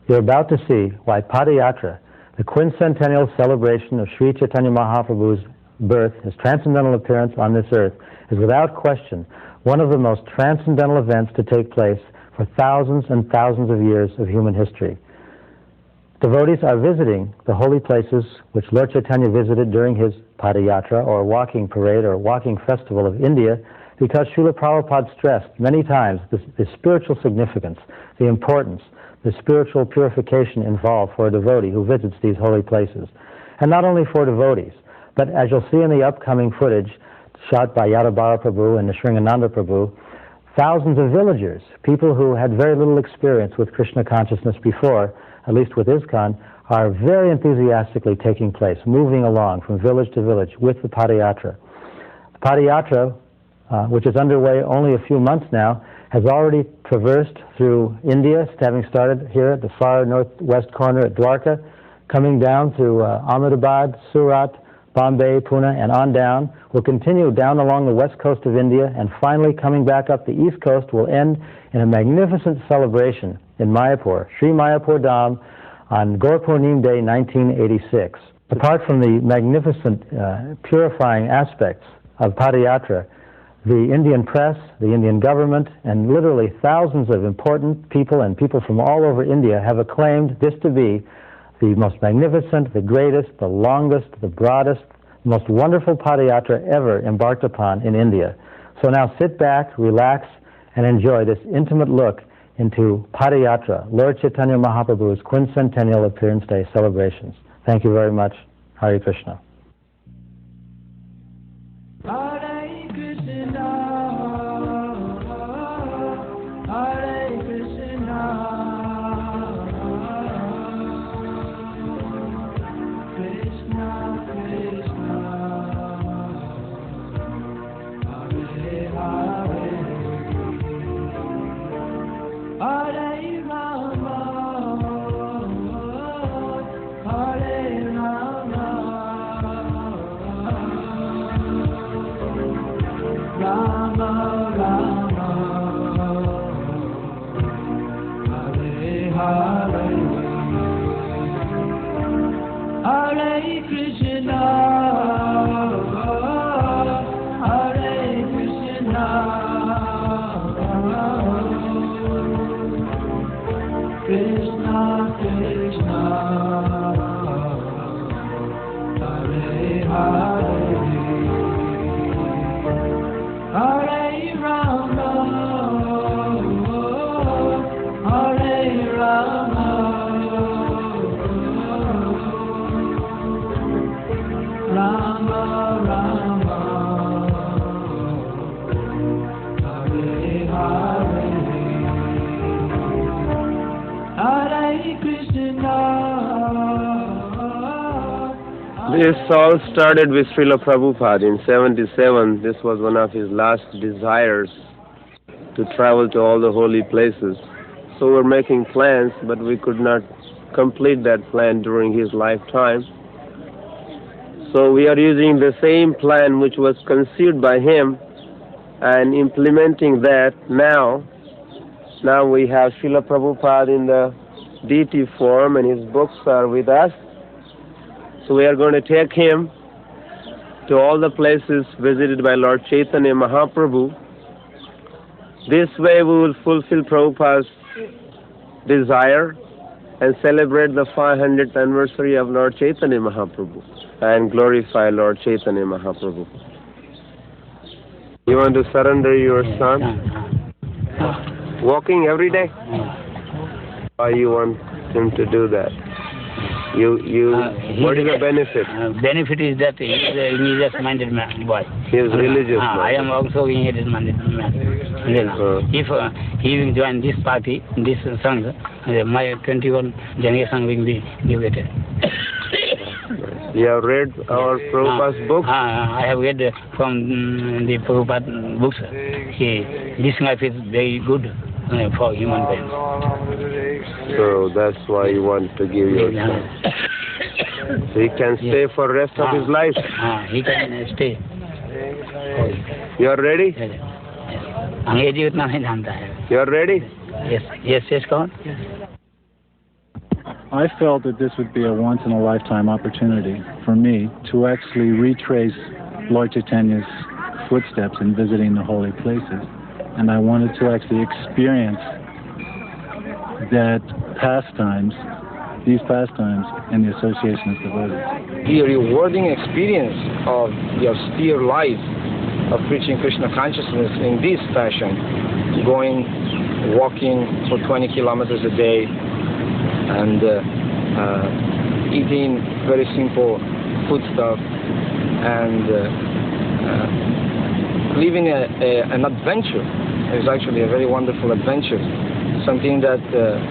You're about to see why Padyatra, the quincentennial celebration of Sri Chaitanya Mahaprabhu's birth, his transcendental appearance on this earth, is without question one of the most transcendental events to take place for thousands and thousands of years of human history. Devotees are visiting the holy places which Lord Chaitanya visited during his Padyatra, or walking parade, or walking festival of India, because Srila Prabhupada stressed many times the spiritual significance, the importance, the spiritual purification involved for a devotee who visits these holy places. And not only for devotees, but as you'll see in the upcoming footage shot by Yadabara Prabhu and Nishringananda Prabhu, thousands of villagers, people who had very little experience with Krishna consciousness before, at least with ISKCON, are very enthusiastically taking place, moving along from village to village with the Padyatra. The Padyatra, which is underway only a few months now, has already traversed through India, having started here at the far northwest corner at Dwarka, coming down through Ahmedabad, Surat, Bombay, Pune, and on down. Will continue down along the west coast of India, and finally coming back up the east coast will end in a magnificent celebration in Mayapur, Sri Mayapur Dham, on Gaur Purnim Day 1986. Apart from the magnificent purifying aspects of Padyatra, the Indian press, the Indian government, and literally thousands of important people and people from all over India have acclaimed this to be the most magnificent, the greatest, the longest, the broadest, most wonderful Padyatra ever embarked upon in India. So now sit back, relax, and enjoy this intimate look into Padyatra, Lord Chaitanya Mahaprabhu's quincentennial appearance day celebrations. Thank you very much. Hare Krishna. Hare Krishna, Hare Krishna, Krishna Krishna, Hare Hare, Hare Rama, Hare Rama, Rama Rama, Hare Hare, Hare Krishna, Hare Krishna, Krishna Krishna, Hare Hare, Hare Rama, Hare Rama, Rama Rama, Hare Hare, Hare Krishna. This all started with Srila Prabhupada in 77. This was one of his last desires, to travel to all the holy places. So we're making plans, but we could not complete that plan during his lifetime. So we are using the same plan which was conceived by him and implementing that now. Now we have Srila Prabhupada in the deity form, and his books are with us. So we are going to take him to all the places visited by Lord Chaitanya Mahaprabhu. This way we will fulfill Prabhupada's desire and celebrate the 500th anniversary of Lord Chaitanya Mahaprabhu and glorify Lord Chaitanya Mahaprabhu. You want to surrender your son? Walking every day? Why you want him to do that? What is the benefit? Benefit is that he is a religious-minded boy. He is religious. I am also a religious-minded man. If he will join this party, this song, my 21 generation will be liberated. You have read our Prabhupada's books? I have read from the Prabhupada books. This life is very good for human beings. So that's why you want to give your son. So he can stay for the rest of his life? He can stay. You are ready? Yes. You are ready? Yes, come on. I felt that this would be a once-in-a-lifetime opportunity for me to actually retrace Lord Chaitanya's footsteps in visiting the holy places. And I wanted to actually experience these pastimes in the association of devotees. The rewarding experience of the austere life of preaching Krishna consciousness in this fashion, walking for 20 kilometers a day and eating very simple foodstuff and living an adventure. It's actually a very wonderful adventure, something that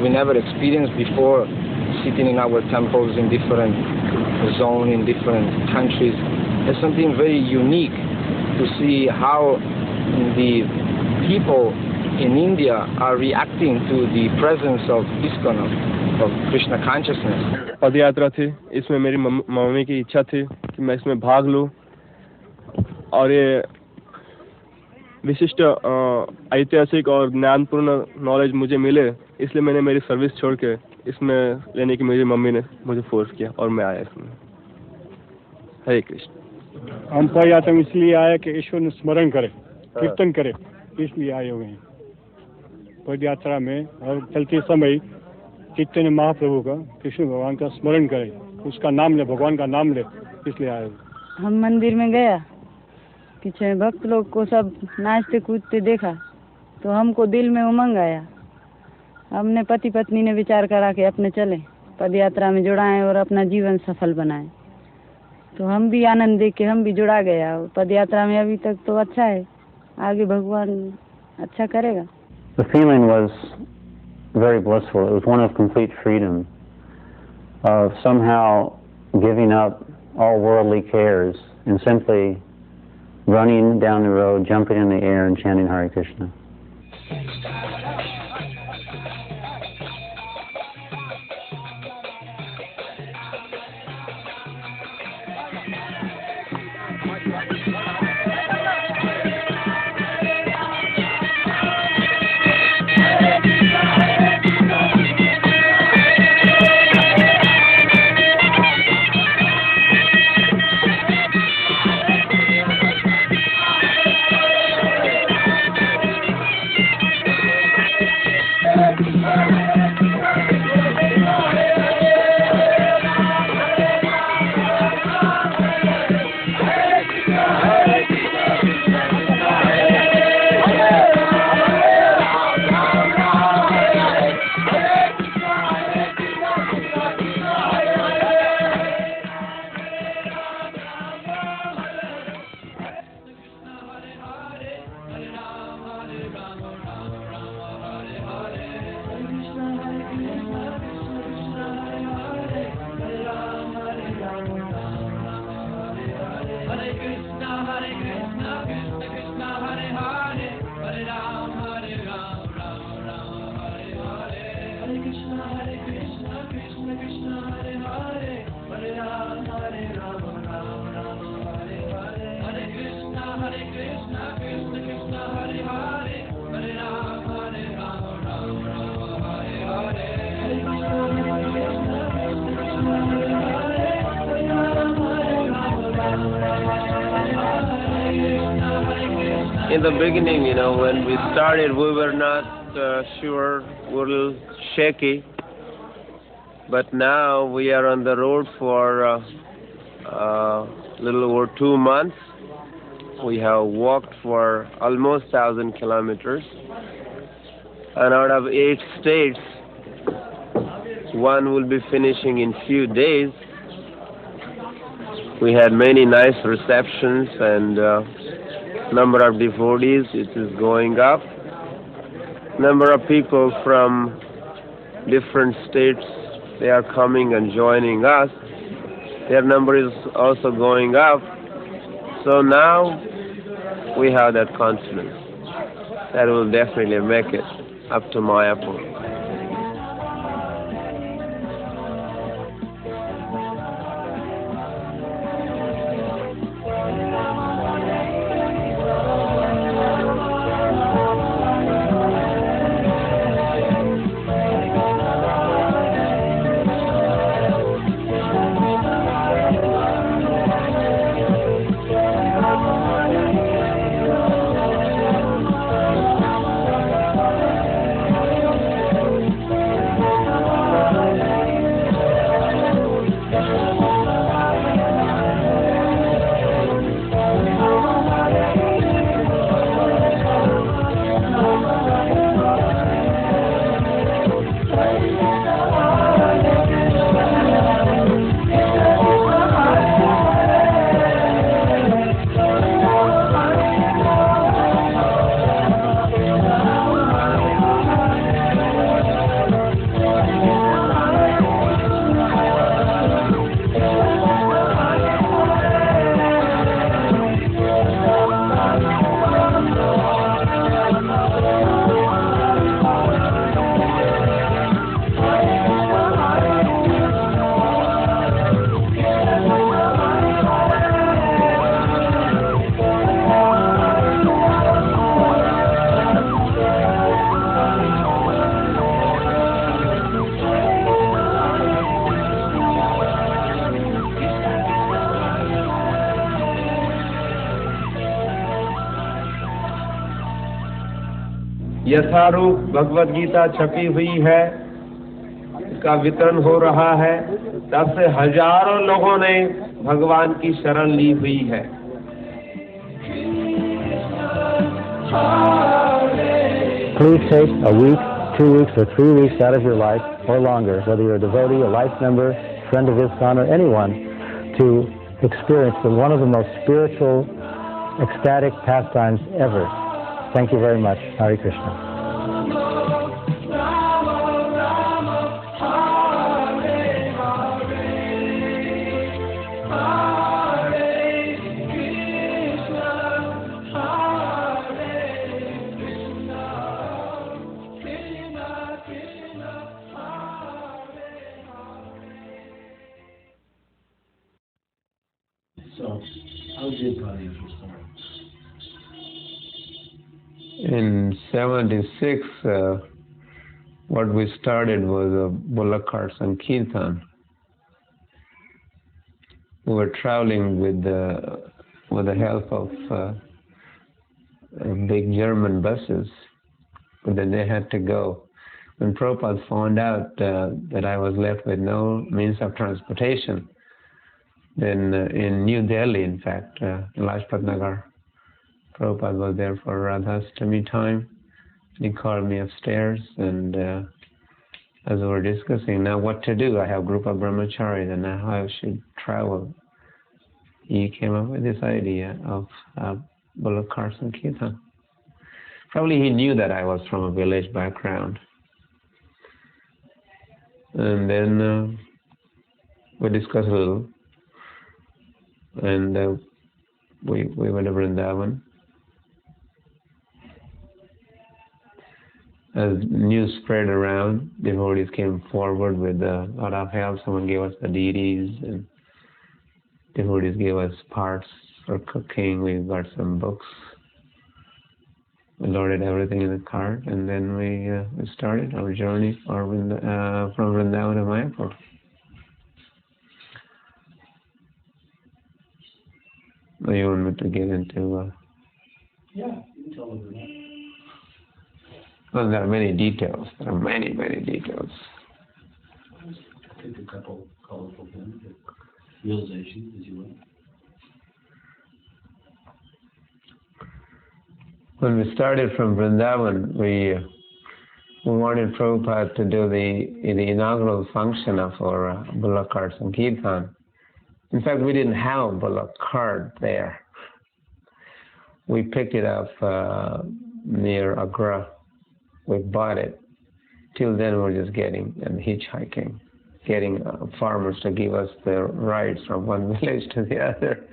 we never experienced before, sitting in our temples in different zones, in different countries. It's something very unique to see how the people in India are reacting to the presence of ISKCON, of Krishna consciousness. पदयात्रा थी, इसमें मेरी mummy की इच्छा थी कि मैं इसमें भाग लूं और ये विशिष्ट ऐतिहासिक और ज्ञानपूर्ण नॉलेज मुझे मिले, इसलिए मैंने मेरी सर्विस छोड़ के इसमें लेने की मेरी मम्मी ने मुझे फोर्स किया और मैं आया इसमें। हरे कृष्ण। हम पदयात्रा में इसलिए आए कि ईश्वर ने स्मरण करे, कीर्तन करे, इसलिए आए हुए हैं। पदयात्रा में और चलते समय चैतन्य महाप्रभु का, कृष्ण भगवान का स्मरण करे, उसका नाम ले, भगवान का नाम ले, इसलिए आए। हम मंदिर में गया, पीछे भक्त लोग को सब नाचते कूदते देखा तो हमको दिल में उमंग आया। हमने पति पत्नी ने विचार करा कि अपने चले पदयात्रा में जुड़ाएं और अपना जीवन सफल बनाएं। तो हम भी आनंद देख के हम भी जुड़ा गया। पदयात्रा में अभी तक तो अच्छा है, आगे भगवान अच्छा करेगा। The feeling was very blissful. It was one of complete freedom, of somehow giving up all worldly cares and simply running down the road, jumping in the air and chanting Hare Krishna. In the beginning, when we started, we were not sure, we were a little shaky. But now we are on the road for a little over 2 months. We have walked for almost 1,000 kilometers. And out of 8 states, one will be finishing in few days. We had many nice receptions and number of devotees, it is going up. Number of people from different states, they are coming and joining us. Their number is also going up. So now we have that confidence that will definitely make it up to Mayapur. यथारूप भगवद गीता छपी हुई है, इसका वितरण हो रहा है। तब से हजारों लोगों ने भगवान की शरण ली हुई है। Please take a week, 2 weeks, or 3 weeks out of your life, or longer, whether you're a devotee, a life member, friend of ISKCON, or anyone, to experience one of the most spiritual, ecstatic pastimes ever. Thank you very much. Hare Krishna. So, how did Padyatra start? In 76, what we started was a bullock cart Sankirtan. We were traveling with the help of big German buses, but then they had to go. When Prabhupada found out that I was left with no means of transportation, then in New Delhi, in fact, Lajpat Nagar, Prabhupada was there for Radhastami time. He called me upstairs, and as we were discussing now what to do, I have a group of brahmacharis, and now how I should travel. He came up with this idea of bullock carts and kirtan. Probably he knew that I was from a village background. And then we discussed a little, and we went to Vrindavan. As news spread around, devotees came forward with a lot of help. Someone gave us the deities, and devotees gave us parts for cooking. We got some books. We loaded everything in the cart, and then we started our journey from Vrindavan to Mayapur. You want me to get into? Yeah, you can tell them that. Well, there are many details. There are many details. Pick a couple colorful things, realizations, as you will. When we started from Vrindavan, we wanted Prabhupada to do the inaugural function of our bullock cart Sankirtan. In fact, we didn't have a bullock cart there. We picked it up near Agra. We bought it. Till then, we were just hitchhiking, getting farmers to give us the rides from one village to the other.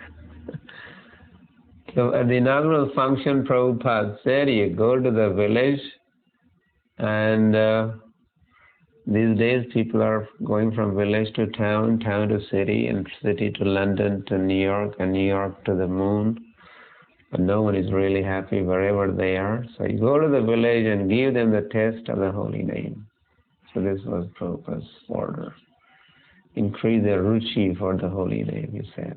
So at the inaugural function, Prabhupada said, you go to the village, and these days people are going from village to town, town to city, and city to London to New York, and New York to the moon. But no one is really happy wherever they are. So you go to the village and give them the taste of the holy name. So this was Prabhupada's order. Increase their ruchi for the holy name, he said.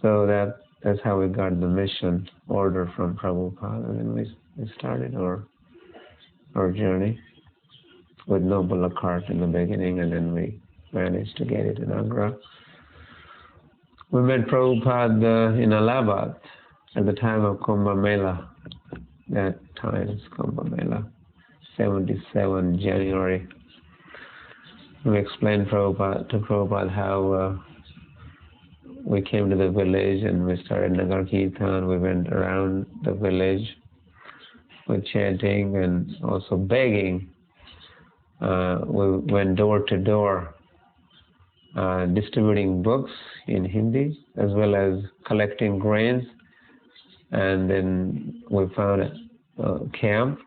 So that's how we got the mission order from Prabhupada, and then we started our journey with no bullock cart in the beginning, and then we managed to get it in Agra. We met Prabhupada in Allahabad at the time of Kumbh Mela. That time is Kumbh Mela, 77 January. We explained to Prabhupada how we came to the village and we started Nagar Kirtan. We went around the village with chanting and also begging. We went door to door distributing books in Hindi as well as collecting grains. And then we found a camp.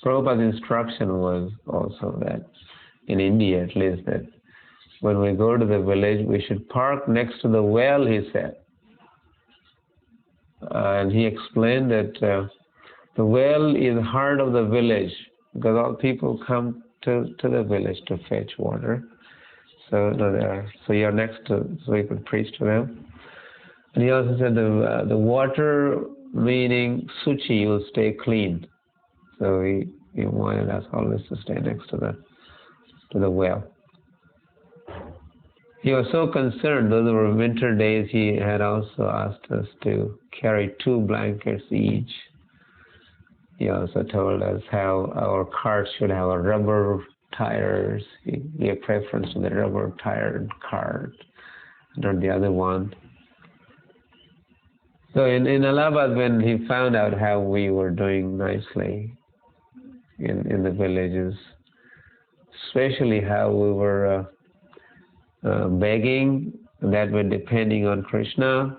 Prabhupada's instruction was also that, in India at least, that when we go to the village, we should park next to the well, he said. And he explained that the well is the heart of the village, because all people come to the village to fetch water. So you're next to, so we could preach to them. And he also said the water, meaning suchi, will stay clean. So he wanted us always to stay next to the well. He was so concerned, those were winter days, he had also asked us to carry 2 blankets each. He also told us how our cart should have rubber tires. He gave preference to the rubber tired cart, not the other one. So in Allahabad, when he found out how we were doing nicely in the villages, especially how we were begging, that we're depending on Krishna,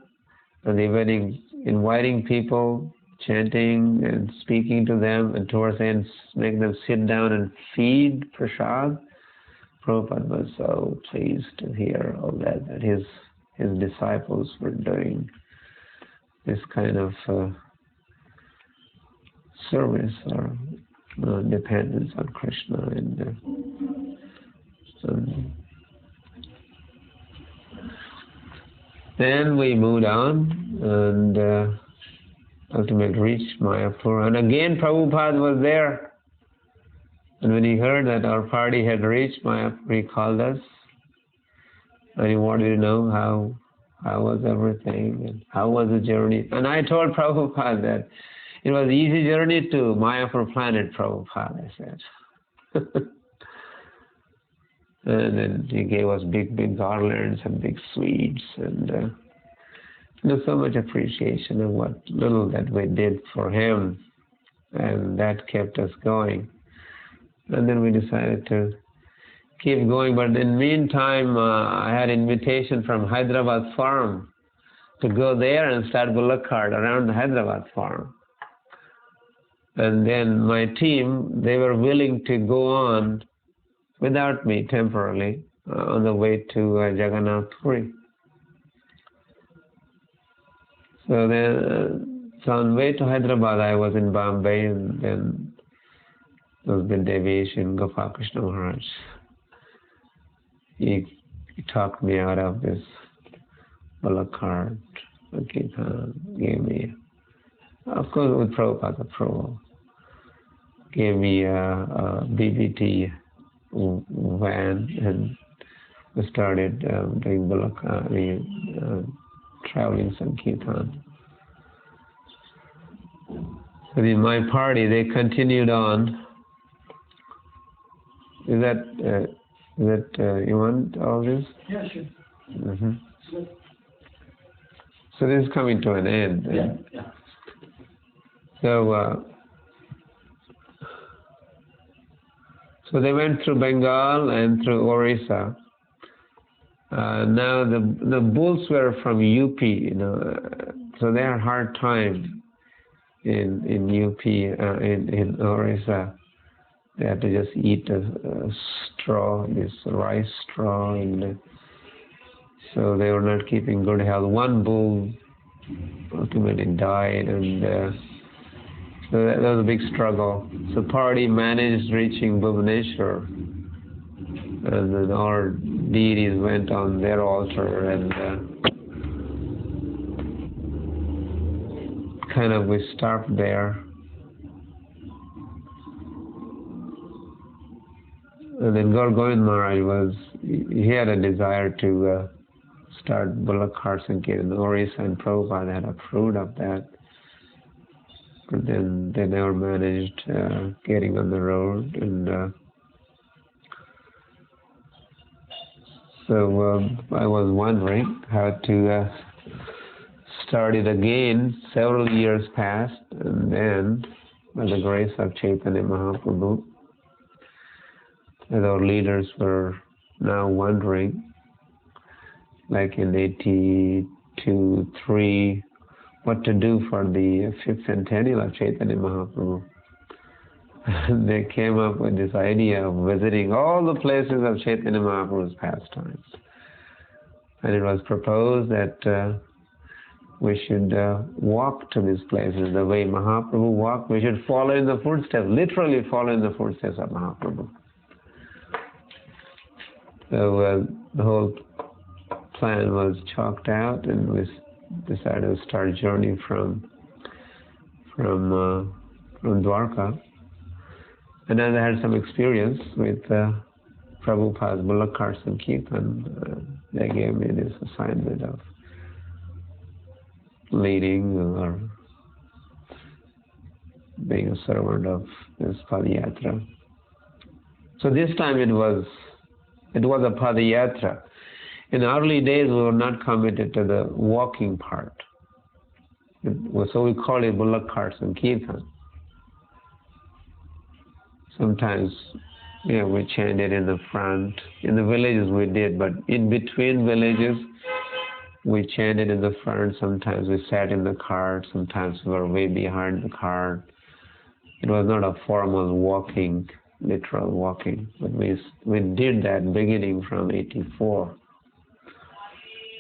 and even inviting people, chanting and speaking to them, and towards the end making them sit down and feed prasad. Prabhupada was so pleased to hear all that his disciples were doing this kind of service or dependence on Krishna. And then we moved on and ultimately reached Mayapur. And again Prabhupada was there. And when he heard that our party had reached Mayapur, he called us and he wanted to know how was everything and how was the journey. And I told Prabhupada that it was an easy journey to Mayapur planet, Prabhupada, I said. And then he gave us big garlands and big sweets and so much appreciation of what little that we did for him, and that kept us going. And then we decided to keep going, but in the meantime I had invitation from Hyderabad farm to go there and start bullock cart around the Hyderabad farm. And then my team, they were willing to go on without me temporarily on the way to Jagannath Puri. So then, on the way to Hyderabad, I was in Bombay, and then there was the deviation, Gopal Krishna Maharaj. He talked me out of this bullock cart, gave me, of course with Prabhupada's approval, gave me a BBT van, and we started doing bullock, traveling Sankirtan. So in my party, they continued on. Is that you want all this? Yeah, sure. Mm-hmm. So this is coming to an end. Yeah. So they went through Bengal and through Orissa. Now the bulls were from UP, so they had a hard time in UP, in Orissa. They had to just eat a straw, this rice straw, and so they were not keeping good health. One bull ultimately died, and so that was a big struggle. So party managed reaching Bhubaneswar, and then our deities went on their altar, and kind of we stopped there. And then Gaur Govind Maharaj he had a desire to start bullock carts in Orissa, and Prabhupada had approved of that. But then they never managed getting on the road, and so I was wondering how to start it again. Several years passed, and then by the grace of Chaitanya Mahaprabhu, as our leaders were now wondering, like in 82, 3, what to do for the 5th centennial of Chaitanya Mahaprabhu. They came up with this idea of visiting all the places of Chaitanya Mahaprabhu's pastimes. And it was proposed that we should walk to these places the way Mahaprabhu walked. We should follow in the footsteps, literally follow in the footsteps of Mahaprabhu. So the whole plan was chalked out, and we decided to start a journey from Dwarka And then I had some experience with Prabhupada's Bullock Carts and Kirtan. They gave me this assignment of leading or being a servant of this Padyatra. So this time it was a Padyatra. In the early days, we were not committed to the walking part. So we call it Bullock Carts and Kirtan. Sometimes, we chanted in the front. In the villages we did, but in between villages, we chanted in the front. Sometimes we sat in the cart. Sometimes we were way behind the cart. It was not a formal walking, literal walking, but we did that beginning from 84.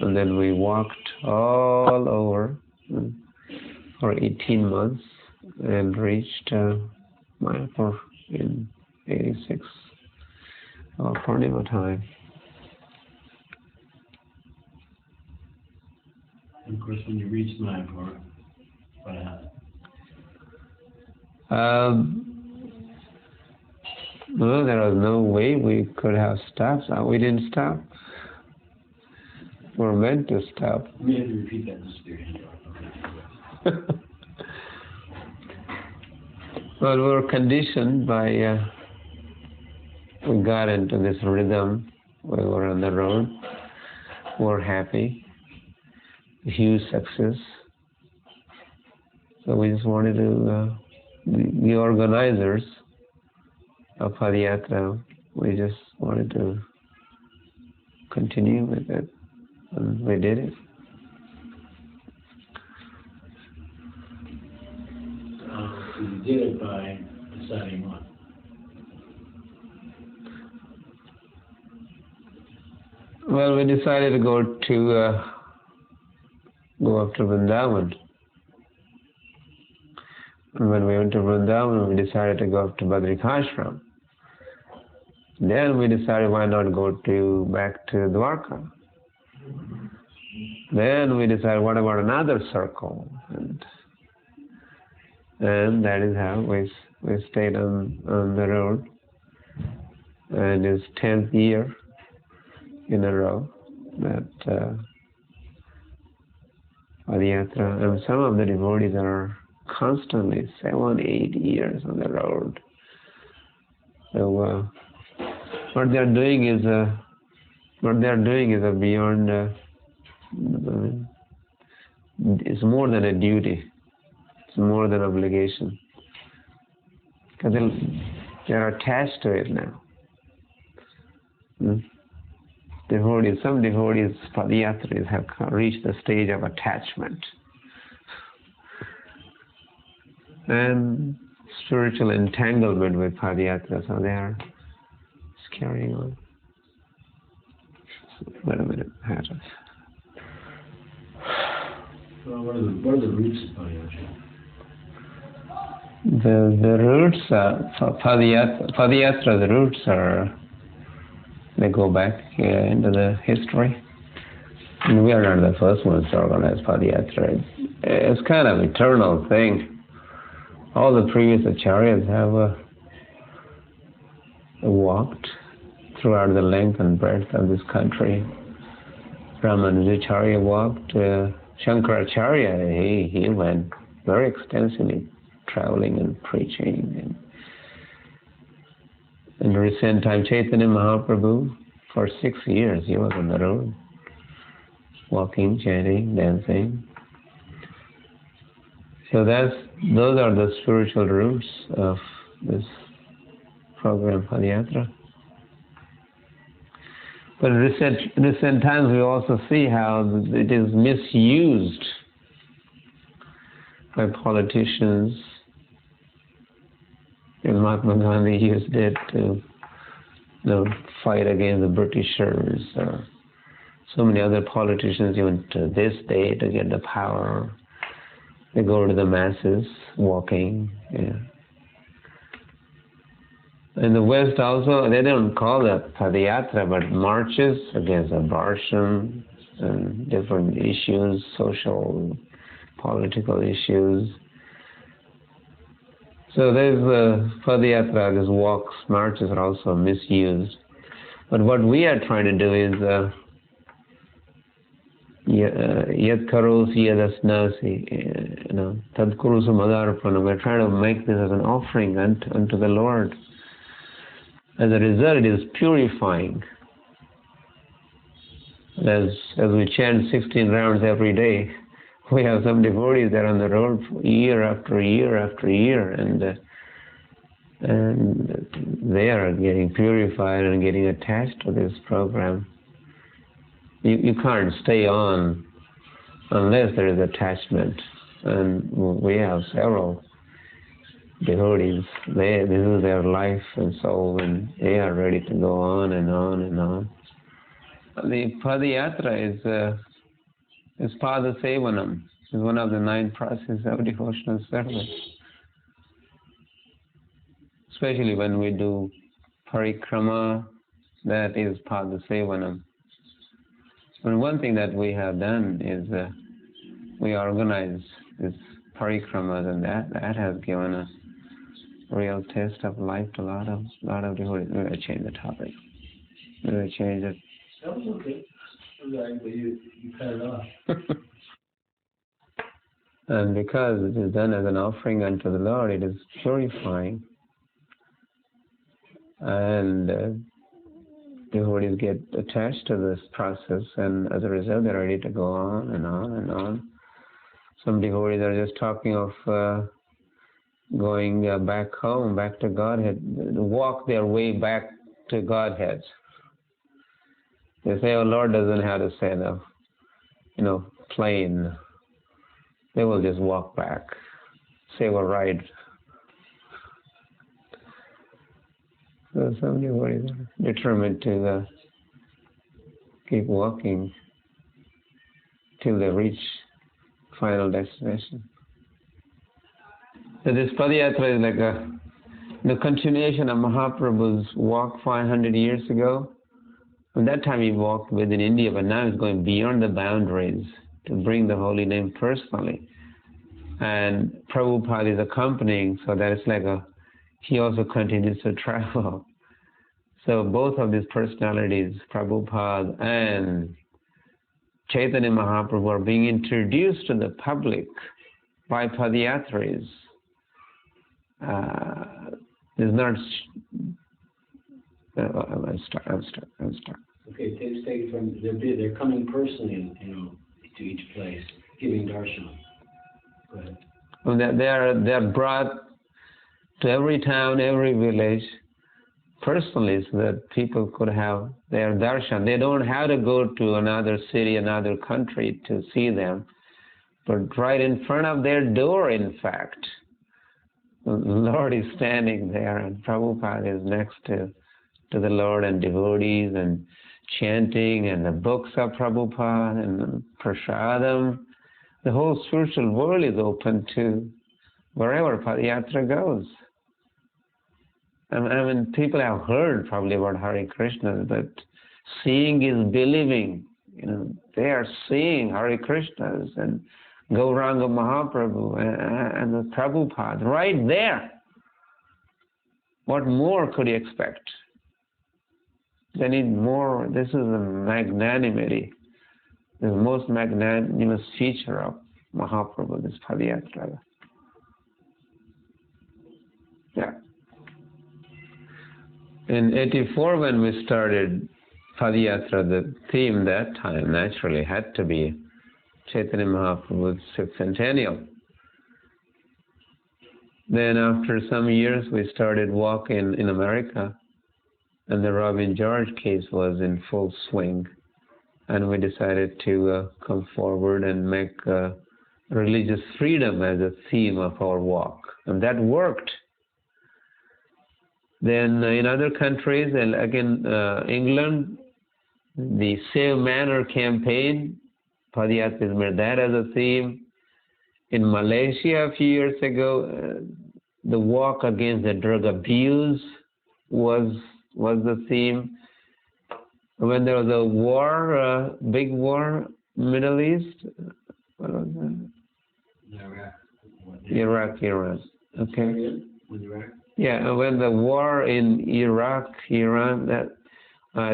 And then we walked all over for 18 months and reached Mayapur in 86, Purnima time. And of course, when you reached Mayapur, what happened? Well, there was no way we could have stopped. We didn't stop. We were meant to stop. We had to repeat that in spirit. Well, we were conditioned by, we got into this rhythm. We were on the road. We were happy. Huge success. So we just wanted to, the organizers of Padyatra, we just wanted to continue with it. And we did it. So you did it by deciding what? Well, we decided to go up to Vrindavan. And when we went to Vrindavan, we decided to go up to Badrikashram. Then we decided why not go back to Dwarka. Then we decided what about another circle, and that is how we stayed on the road. And it's 10th year in a row that Padyatra, and some of the devotees are constantly 7-8 years on the road. So what they are doing is beyond. It's more than a duty. It's more than obligation. Because they are attached to it now. Some devotees, Padyatras, have reached the stage of attachment. And spiritual entanglement with Padyatra, so they are just carrying on. Wait a minute, Well, what are the roots of Padyatra? The roots for Padyatra, the roots they go back into the history. And we are not the first ones to organize Padyatra. It's kind of an eternal thing. All the previous acharyas have walked throughout the length and breadth of this country. Ramanujacharya walked. Shankaracharya, he went very extensively, traveling and preaching. In recent time, Chaitanya Mahaprabhu, for 6 years, he was on the road, walking, chanting, dancing. So those are the spiritual roots of this program, Padyatra. But in recent times, we also see how it is misused by politicians. And Mahatma Gandhi used it to fight against the Britishers. Or so many other politicians, even to this day, to get the power. They go to the masses, walking. Yeah. In the West also, they don't call that Padyatra, but marches against abortion and different issues, social, political issues. So there's Padyatra, these walks, marches are also misused. But what we are trying to do is Yat karosi yadasnasi, tad kurusu madarpana. We're trying to make this as an offering unto the Lord. As a result, it is purifying. As we chant 16 rounds every day, we have some devotees that are on the road year after year after year, and they are getting purified and getting attached to this program. You can't stay on unless there is attachment, and we have several devotees. This is their life and soul, and they are ready to go on and on and on. The Padyatra is Pada Sevanam, is one of the 9 processes of devotional service. Especially when we do parikrama, that is Pada Sevanam. And one thing that we have done is we organize this parikramas, and that has given a real taste of life to a lot of devotees. We're going to change the topic. We're going to change it. That was okay. But you cut it off. And because it is done as an offering unto the Lord, it is purifying. And devotees get attached to this process, and as a result, they're ready to go on and on and on. Some devotees are just talking of going back home, back to Godhead, walk their way back to Godhead. They say, "Oh, Lord doesn't have to say the, plane." They will just walk back, save a ride. So some devotees are determined to keep walking till they reach final destination. So this Padyatra is like the continuation of Mahaprabhu's walk 500 years ago. At that time he walked within India, but now he's going beyond the boundaries to bring the holy name personally. And Prabhupada is accompanying, so that it's like he also continues to travel. So both of these personalities, Prabhupada and Chaitanya Mahaprabhu, are being introduced to the public by Padyatras. Is not. I'll start. Okay, take from they're coming personally, to each place, giving darshan. Go ahead. Well, they are brought to every town, every village, personally, so that people could have their darshan. They don't have to go to another city, another country to see them, but right in front of their door, in fact. The Lord is standing there, and Prabhupada is next to the Lord, and devotees, and chanting, and the books of Prabhupada, and prasadam. The whole spiritual world is open to wherever Padyatra goes. I mean, people have heard probably about Hare Krishna, but seeing is believing. They are seeing Hare Krishnas and Gauranga Mahaprabhu and the Prabhupada right there. What more could you expect? They need more. This is the magnanimity, the most magnanimous feature of Mahaprabhu, this Padyatra. Yeah. In 84, when we started Padyatra, the theme that time naturally had to be Chaitanya Mahaprabhu's 6th centennial. Then after some years, we started walking in America, and the Robin George case was in full swing. And we decided to come forward and make religious freedom as a theme of our walk. And that worked. Then in other countries, and again, England, the Save Manor campaign, Padyatra has made that as a theme. In Malaysia a few years ago, the walk against the drug abuse was the theme. When there was a war, big war, Middle East, what was that? Iraq. Iraq, Iran. Okay. With Iraq? Yeah, when the war in Iraq, Iran, that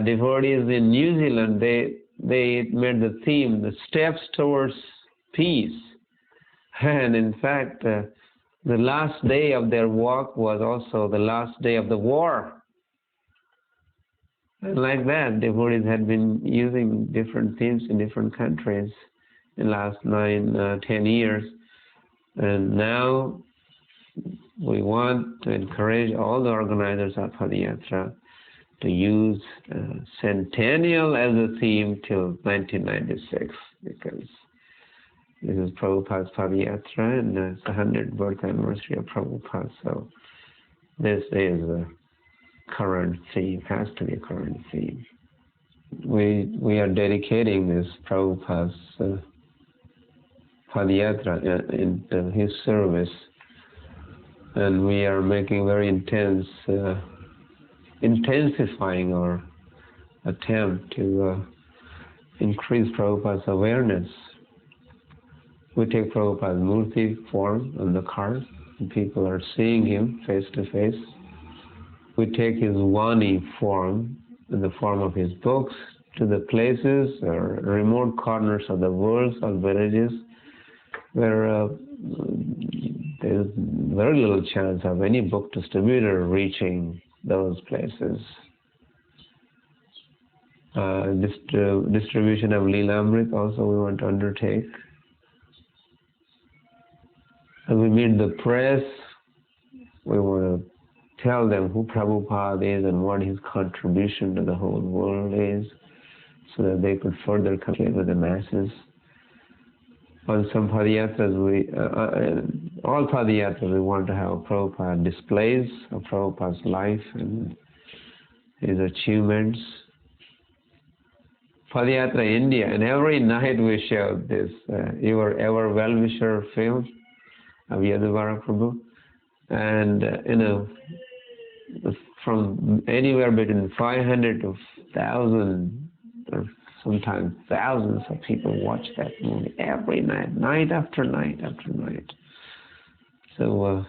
devotees in New Zealand, they made the theme, the steps towards peace. And in fact, the last day of their walk was also the last day of the war. And like that, devotees had been using different themes in different countries in the last 10 years. And now we want to encourage all the organizers of Padyatra to use centennial as a theme till 1996, because this is Prabhupada's Padyatra and it's the 100th birth anniversary of Prabhupada. So this is a current theme, has to be a current theme. We are dedicating this Prabhupada's Padyatra into his service, and we are making very intensifying our attempt to increase Prabhupada's awareness. We take Prabhupada's Murti form on the card, and people are seeing him face to face. We take his Vani form, in the form of his books, to the places or remote corners of the world or villages where there's very little chance of any book distributor reaching those places. Distribution of Leelamrit also we want to undertake. And we meet the press. We want to tell them who Prabhupada is and what his contribution to the whole world is, so that they could further communicate with the masses. On some Padyatras, all Padyatras, we want to have Prabhupada displays of Prabhupada's life and his achievements. Padyatra India, and every night we show this Your Ever Well-Wisher film of Yaduvara Prabhu, and from anywhere between 500 to 1,000 or sometimes thousands of people watch that movie every night, night after night after night. So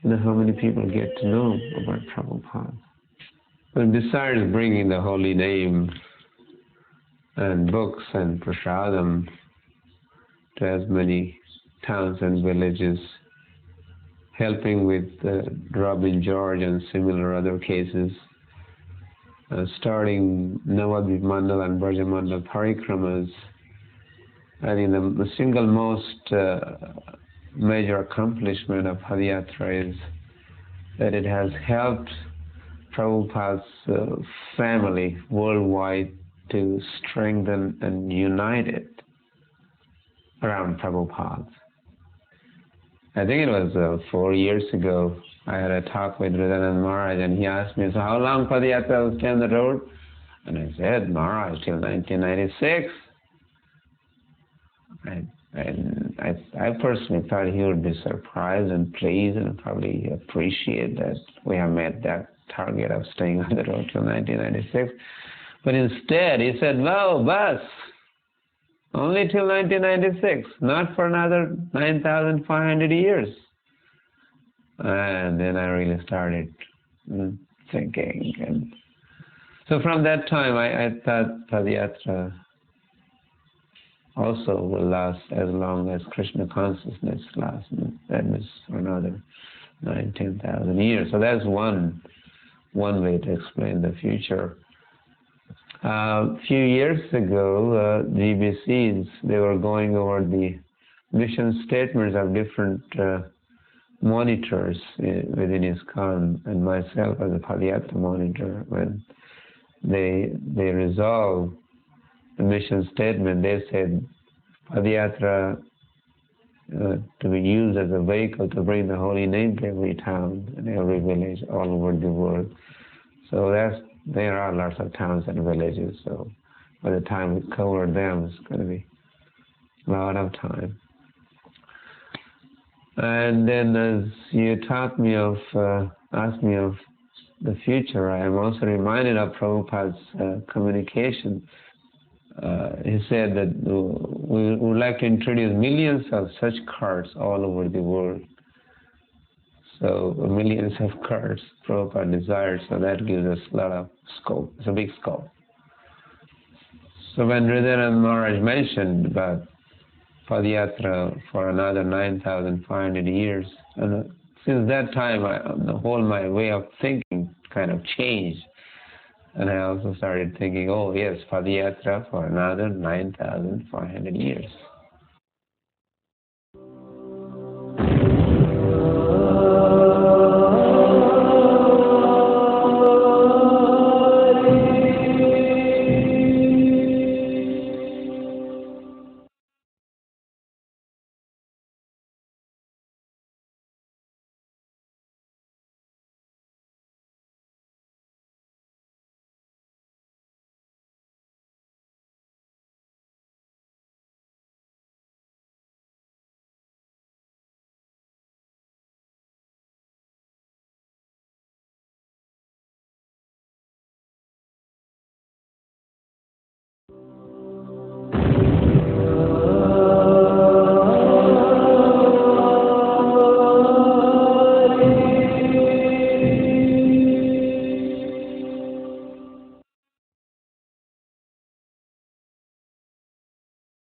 how many people get to know about Prabhupada. But besides bringing the holy name and books and prasadam to as many towns and villages, helping with Robin George and similar other cases, starting Navadvip Mandal and Braja Mandal parikramas. I think the single most major accomplishment of Padyatra is that it has helped Prabhupada's family worldwide to strengthen and unite it around Prabhupada. I think it was 4 years ago, I had a talk with Hridayananda Maharaj, and he asked me, so how long Padyatra will stay on the road? And I said, Maharaj, till 1996. I personally thought he would be surprised and pleased and probably appreciate that we have met that target of staying on the road till 1996. But instead, he said, no, bus. Only till 1996, not for another 9,500 years. And then I really started thinking. And so from that time, I thought Padyatra also will last as long as Krishna consciousness lasts. That is for another 9,000-10,000 years. So that's one way to explain the future. A few years ago, GBCs, they were going over the mission statements of different monitors within ISKCON, and myself as a Padyatra monitor. When they resolved the mission statement, they said Padyatra to be used as a vehicle to bring the holy name to every town and every village all over the world. So there are lots of towns and villages, so by the time we cover them, it's going to be a lot of time. And then as you asked me of the future, I am also reminded of Prabhupada's communication. He said that we would like to introduce millions of such cards all over the world. So millions of cars Prabhupada desired, so that gives us a lot of scope. It's a big scope. So when Hridayanand Maharaj mentioned about Padyatra for another 9,500 years, and since that time, my way of thinking kind of changed. And I also started thinking, oh yes, Padyatra for another 9,500 years.